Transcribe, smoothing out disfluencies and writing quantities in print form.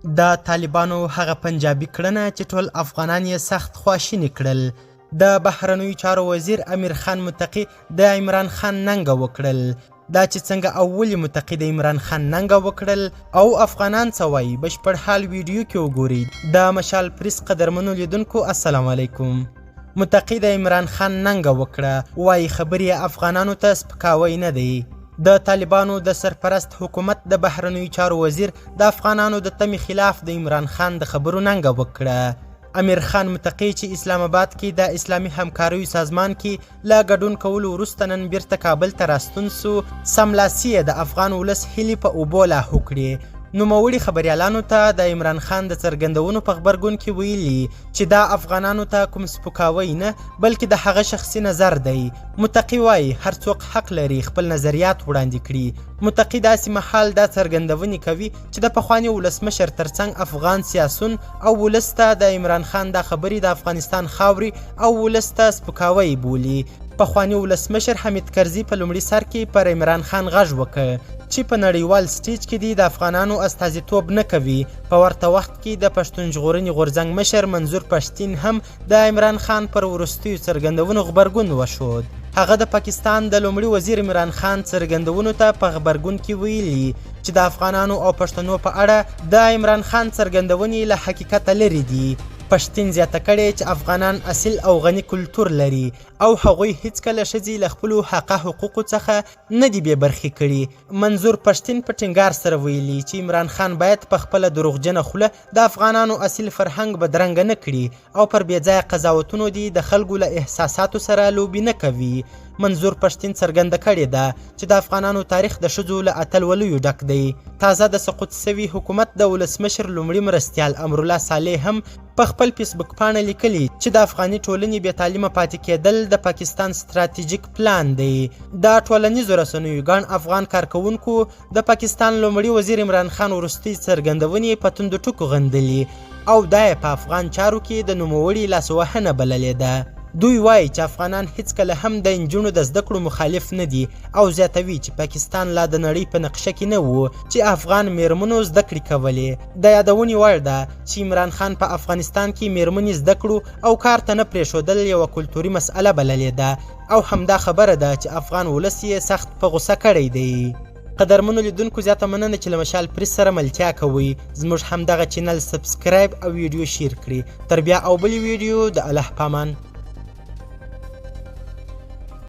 د طالبانو هغه پنجابي کړنه چې ټول افغانان یې سخت خواشیني کړل. د بهرنیو چارو وزیر امیر خان متقي د عمران خان ننګه وکړل. دا چې څنګه او ولې متقي د عمران خان ننګه وکړل او افغانان څه وایي بشپړ حال ویډیو کې وګورئ. د مشال پریس قدرمنو لیدونکو السلام علیکم. متقي د عمران خان ننګه وکړه، وایي خبرې افغانانو ته سپکاوی نه دی. د طالبانو د سرپرست حکومت د بهرنیو چارو وزیر د افغانانو د تمې خلاف د عمران خان د خبرو ننګه وکړه. امیر خان متقي چې اسلام آباد کې د اسلامي همکاریو سازمان کې له ګډون کولو وروسته نن بیرته کابل ته راستون سو، سملاسي د افغان ولس هیلې په اوبو لاهو کړې. نوموړي خبریالانو ته د عمران خان د څرګندونو په غبرګون کې ویلي چې دا افغانانو ته کوم سپکاوی نه بلکې د هغه شخصي نظر دی. متقي وایي هر څوک حق لري خپل نظریات وړاندې کړي. متقي داسې مهال دا څرګندونې کوي چې د پخواني ولسمشر ترڅنګ افغان سیاسون او ولس ته د عمران خان دا خبرې د افغانستان خاورې او ولس ته سپکاوی بولي. پخواني ولسمشر حمید کرزي په لومړي سر کې پر عمران خان غږ وکړ چې په نړیوال سټیج کې دی د افغانانو استازیتوب نه کوي. په ورته وخت کې د پښتون ژغورنې غورځنګ مشر منظور پښتين هم د عمران خان پر وروستیو څرګندونو غبرګون وښود. هغه د پاکستان د لومړي وزیر عمران خان څرګندونو ته په غبرګون کې ویلي چې د افغانانو او پښتنو په اړه د عمران خان څرګندونې له حقیقته لرې دي. پښتين زیاته کړې چې افغانان اصل او غني کلتور لري او هغوی هیڅکله ښځې له خپلو حقه حقوقو څخه نه دي بې برخې کړي. منظور پښتين په ټینګار سره ویلي چې عمران خان باید په خپله دروغجنه خوله د افغانانو اصل فرهنګ بدرنګه نه کړي او پر بې ځایه قضاوتونو دي د خلکو له احساساتو سره لوبې نه کوي. منظور پښتين څرګنده کړې ده چې د افغانانو تاریخ د ښځو له اتلولیو ډک دی. تازه د سقوط سوي حکومت د ولسمشر لومړي مرستیال امرالله صالح هم په خپل فیسبوک پاڼه لیکلي چې د افغاني ټولنې بې تعلیمه پاتې کېدل د پاکستان ستراتیژیک پلان دی. د ټولنیزو رسنیو ګڼ افغان کارکوونکو د پاکستان لومړي وزیر عمران خان وروستۍ څرګندونې په توندو ټکو غندلي او دا یې په افغان چارو کې د نوموړي لاسوهنه بللې ده. دوی وایي چې افغانان هیڅکله هم د نجونو د زده کړو مخالف نه دي او زیاتوي چې پاکستان لا د نړۍ په نقشه کې نه و چې افغان میرمنو زده کړې کولې. د یادونې وړ ده چې عمران خان په افغانستان کې میرمنې زده کړو او کار ته نه پرېښودل یوه کلتوري مسئله بللې ده او همدا خبره ده چې افغان ولس یې سخت په غوسه کړی دی. قدرمنو لیدونکو زیاته مننه چې له مشال پریس سره ملتیا کوئ. زموږ همدغه چینل سبسکرایب او ویډیو شیر کړئ. تر بیا او بلې ویډیو د الله پامان.